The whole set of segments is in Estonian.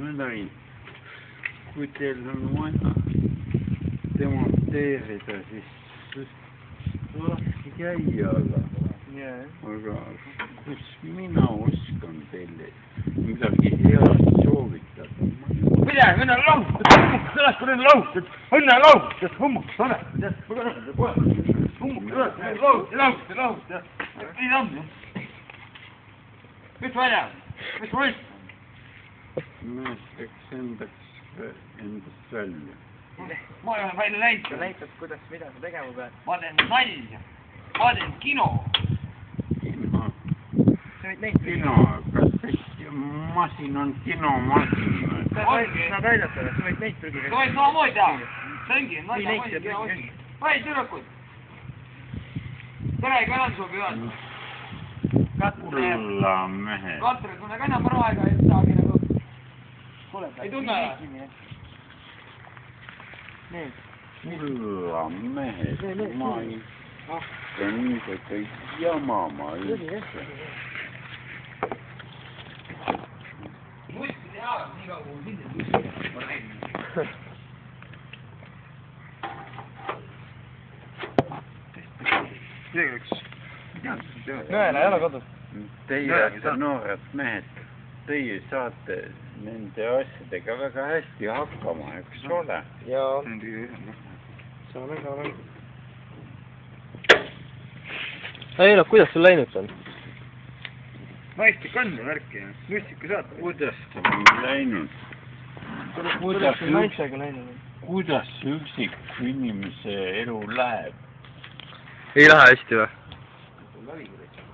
midagi, kui teil on vaja demonteerida, siis laske käia, aga kus mina oskan teile midagi head soovitada? Midagi, õnne lahutud, hummuk, sõnast on õnne lahutud, õnne lahutud, hummuk, lahutud, nii on. Mis välja? Mis võist? Näiteks endast välja. Ma olen välja näinud. Sa näitad, mida sa tegema pead. Ma teen nalja. Ma teen kino. Kino? Sa võid näitada. Kino, kas see masin on kinomasin? Saad aidata, sa võid näitada prügi. Sa võid samamoodi teha. See ongi, nalja masin. Vai, tüdrukud. Tere, kõnan subi on. Kulla mehed. Katri, tunne ka enam raega ei saagi nagu. Ei tunne? Kulla mehed. Ma ei hakka niisugune kõik jamama üldse. Muisti teha, nii kaugu sinna. Ma näin. Nõela ei ole kodus. Teie noored mehed, teie saate nende asjadega väga hästi hakkama, eks ole? Jaa. Saame. Eila, kuidas sul läinud on? Naistik on ju värki, müstika saate. Kuidas on läinud? Kuidas üksiku inimese elu läheb? Ei lähe hästi või?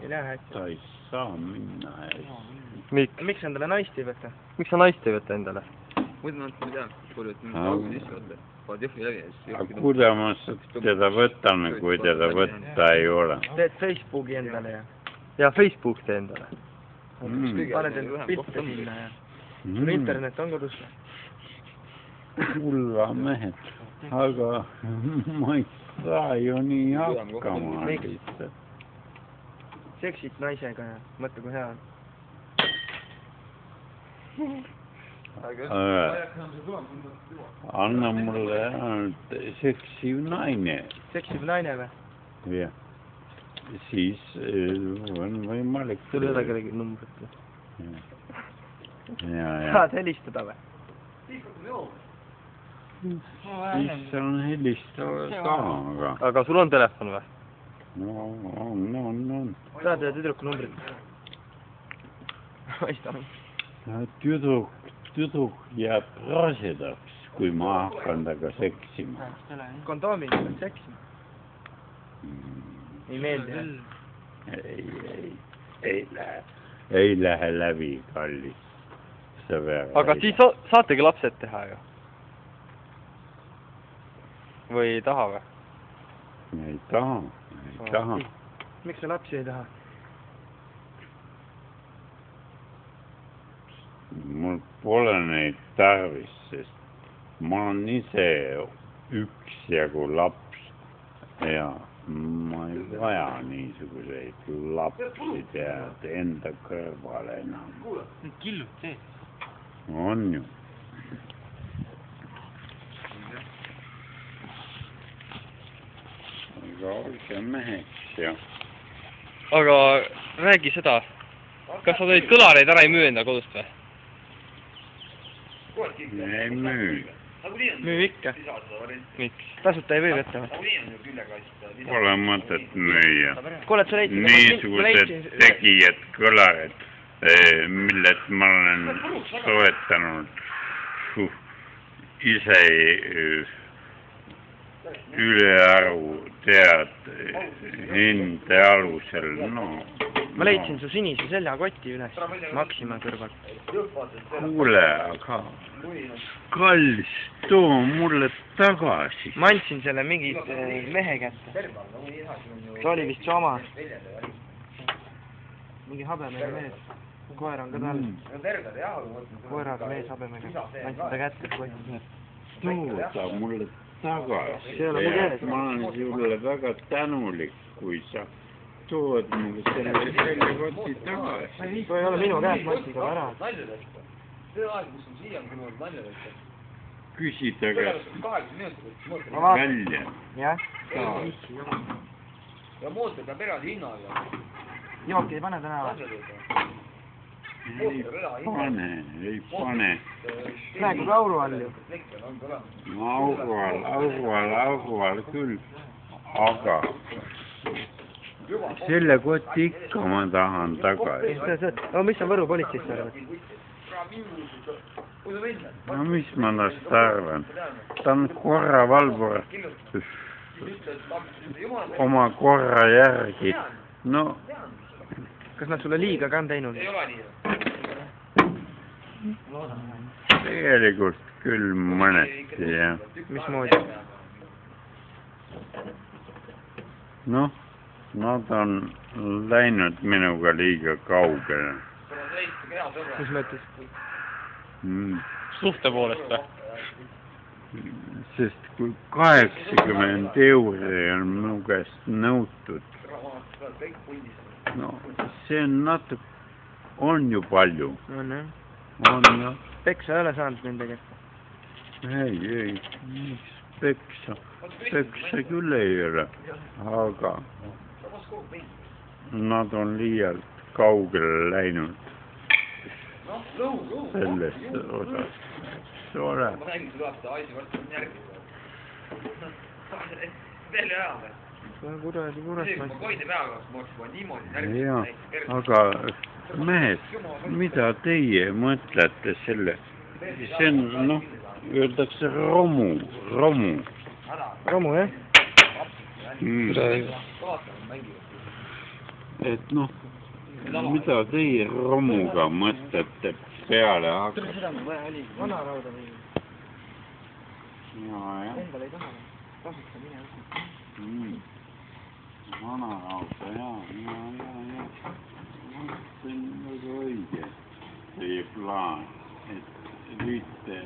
Ei lähe hästi. Ta ei saa minna hästi. Miks endale naist ei võta? Miks sa naist ei võta endale? Muidu ma ei tea, kui mingi auto sisse võtta. Vaat jõhvi läbi ja siis... Aga kuidas ma teda võtan, kui teda võtta ei ole? Teed Facebooki endale ja... Ja Facebook tee endale. Paned end pilte sinna ja... Sul internet on kodus. Kulla mehed. Aga ma ei saa ju nii hakkama. Seksid naisega ja mõtle, kui hea on. Anna mulle ainult seksiv naine. Seksiv naine või? Jah. Siis on võimalik... Sul ei ole kellegi numbrit või? Saad helistada või? Siis on helistava ka. Aga sul on telefon või? No, on. Saad ühe tüdruku numbrit? Tüdruk jääb rasedaks, kui ma hakkan taga seksima. Kondoomiga pead seksima. Ei meeldi. Ei lähe läbi, kallis. Aga siis saategi lapsed teha ju? Või ei taha või? Ei taha. Miks sa lapsi ei taha? Mul pole neid tarvis, sest ma olen ise üksjagu laps ja ma ei vaja niisuguseid lapsi tead enda kõrvale enam. Need killud sees. On ju. Aga olge meheks ja... Aga räägi seda, kas sa tõid kõlareid ära ei müü enda kodust või? Ei müü. Müü ikka. Miks? Tasuta ei või võtta või? Pole mõtet müüa. Kuule, et sa leidsid... Niisugused tegijad kõlared, millet ma olen soetanud ise ülearu tead hinde alusel, Ma leidsin su sinise seljakoti üles Maxima kõrval. Kuule, aga kallis, too mulle tagasi. Ma andsin selle mingi mehe kätte. See oli vist su oma. Mingi habemega mees. Koer on ka tal. Koeraga mees habemega. Andsin ta kätte kotti. Tooda mulle tagasi. See ei ole mu käes. Ma olen sulle väga tänulik, kui sa tood mulle selle koti tagasi. See ei ole minu käes, ma andsin ta ära. see aeg, mis on siia tulnud nalja võtta. Küsida käest 8 minutit. välja. jah. Ja mootor peab eraldi hinnaga. Jooki ei pane täna või? Ei pane. Praegu ka auru all ju. Auru all küll. Aga selle kotti ikka ma tahan tagasi. No mis on Võru politseist arvad? No mis ma tast arvan? Ta on korravalvur oma korra järgi. No kas nad sulle liiga ka on teinud? tegelikult küll mõneti, jah. Mismoodi? Noh, nad on läinud minuga liiga kaugele. Mis mõttes? Suhte poolest või? Sest kui 80 euri on minu käest nõutud, no see on natuke, on ju palju. On jah. On jah. Peksa ei ole saanud nendega? Ei, miks peksa? Peksa küll ei ole, aga nad on liialt kaugele läinud sellest osast. See ole. Ma räägin, see tuleb seda asi võtta järgi. Veel ei ajame. Kuradi kurat. Ma koide peaga, ma oleks juba niimoodi järgi. Jaa, aga mehed, mida teie mõtlete selle? See on, noh, öeldakse romu. Romu, jah? Et noh, mida teie romuga mõtlete peale hakata? Vanarauda või? Jaa. Endal ei taha. Tasuta mine usu. Vanarauda, jaa. See on väga õige, teie plaan, et võite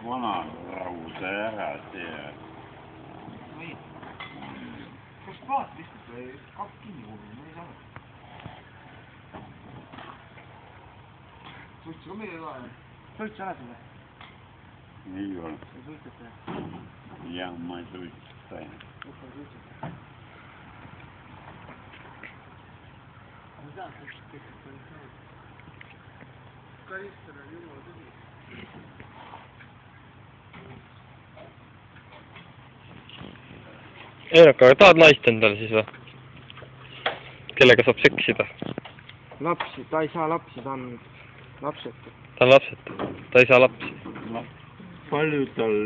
vanarauda ära teha. Kas paat vistub või kaks kinni kuulub, ma ei saa. Suitsu ka meil ei ole. Suitsu oled või? Ei ole. Ei suitseta jah? Jah, ma ei suitseta. Kus on suitseta? Ma tean, et kõik on saanud. Karistel on jumala tõsi. Eelaka, aga tahad naist endale siis või? Kellega saab seksida? Lapsi, ta ei saa lapsi, ta on lapsetu. Ta on lapsetu, ta ei saa lapsi. Palju tal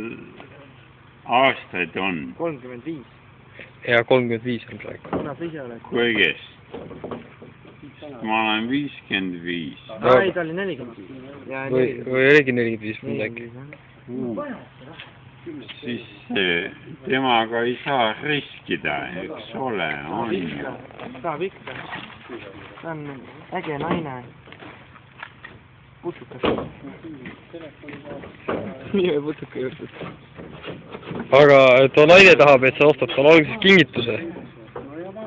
aastaid on? 35. Ja 35 on praegu. Kuna sa ise oled? Kõigest. Ma olen 55. Ei, ta oli 45. Või oligi 45 midagi. Siis temaga ei saa riskida, eks ole, on ju. Saab ikka. Ta on äge naine. Putsukas. Nii putsuka juurde. Aga too naine tahab, et sa ostad talle alguses kingituse.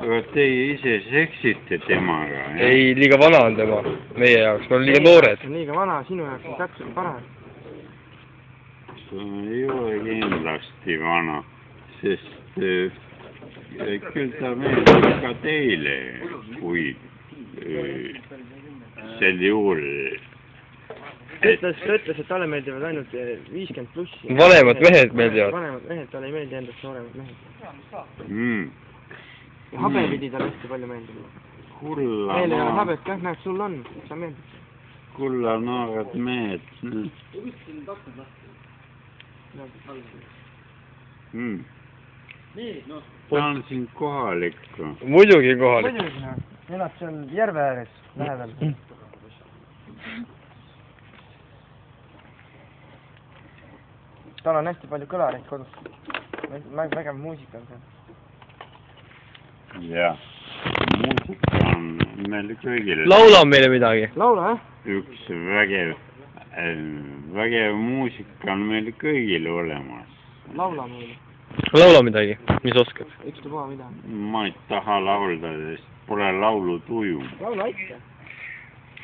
Aga teie ise seksite temaga, jah? Ei, liiga vana on tema meie jaoks, me oleme liiga noored. Liiga vana, sinu jaoks on täpselt parem. Ei ole kindlasti vana, sest küll ta meeldib ka teile, kui sel juhul... Ta ütles, et talle meeldivad ainult 50 plussi. Vanemad mehed meeldivad. Vanemad mehed, talle ei meeldi endast nooremad mehed. Ja habe pidi talle hästi palju meeldib. Meil ei ole habet kah, näed, sul on, sa meeldib. Kulla noored mehed. Ta on siin kohalik. Muidugi kohalik. Muidugi, elab seal järve ääres, lähedal. Tal on hästi palju kõlareid kodus. Vägev muusika on seal. Jah, muusika on meil kõigil. Laula meile midagi. Laula, jah? Üks vägev muusika on meil kõigil olemas. Laula meile. Laula midagi, mis oskad? Ükstapuha midagi. Ma ei taha laulda, sest pole laulu tuju. Laula ikka.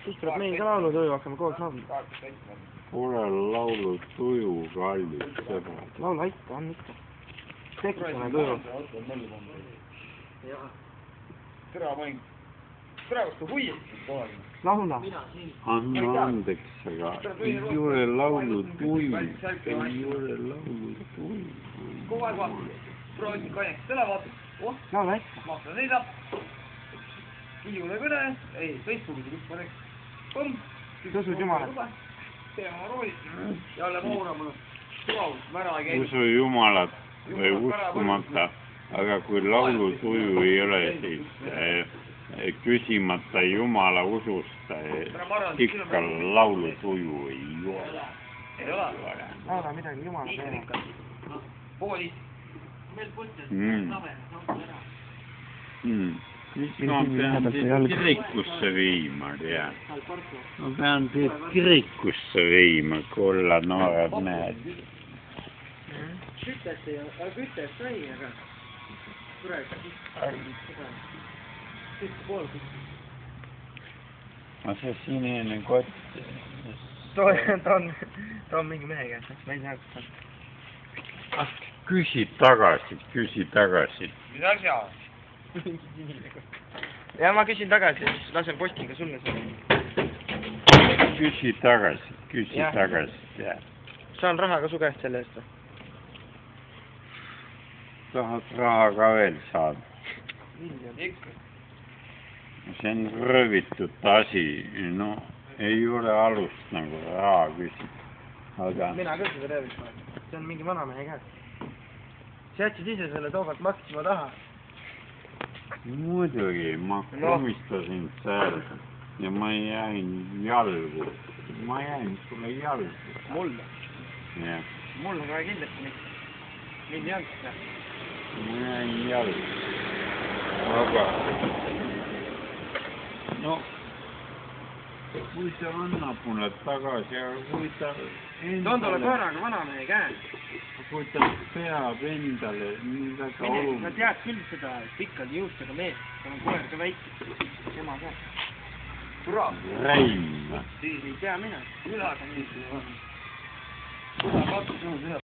siis tuleb meil ka laulutuju, hakkame koos laulma. Pole laulu tuju, kallid sõbrad. Laula ikka, on ikka. Tekitame tuju. Tere, kas ta huiestab kohe? Laula. Anna andeks, aga ei ole laulu tuju. Ei ole laulu tuju. Kogu aeg vaatad. Proovid kaineks selle vaatad. Oh, Laula ikka. Mahta seisab. Kiiule kõne. Ei, Facebookis üks paneks. Põmm. Tõsud jumalad. Teema roolid. Jälle maurama. Suavus, mära ei käi. Usu jumalat või uskumata, aga kui laulu tuju ei ole, siis küsimata Jumala usust ikka laulu tuju ei ole. Ei ole? Laula midagi Jumala peale. Poolis. Siis ma pean teid kirikusse viima, tead. Ma pean teid kirikusse viima, kui olla noored mehed. Kütet sai, aga Ma see sinine kott. ta on mingi mehe käes, ma ei tea, kus ta on. Küsi tagasi. Mis asja? Ja ma küsin tagasi, siis lasen postiga sulle seda. Küsi tagasi, tead. Saan raha ka su käest selle eest või? Tahad raha ka veel saada? Ikka. See on röövitud asi, no ei ole alust nagu raha küsida, aga... Mina küll seda röövist olen, see on mingi vanamehe käes. Sa jätsid ise selle tookalt Maxima taha. Muidugi, ma komistasin seal ja ma jäin jalgu. Ma jäin sulle jalgu. Mulle? Jah. Mulle kohe kindlasti mitte. Mind ei olnud seda. Ma jäin jalgu. Aga... No, kui see annab mulle tagasi, aga kui ta endale... Toon tulle korraga vanamehe käes. Kui ta peab endale midagi oluline... Sa tead küll seda pikkade juustega meest, tal on koer ka väike. Tema ka. Kurat. Räim. Siis ei tea mina. Ülaga nii. Kurat, katsus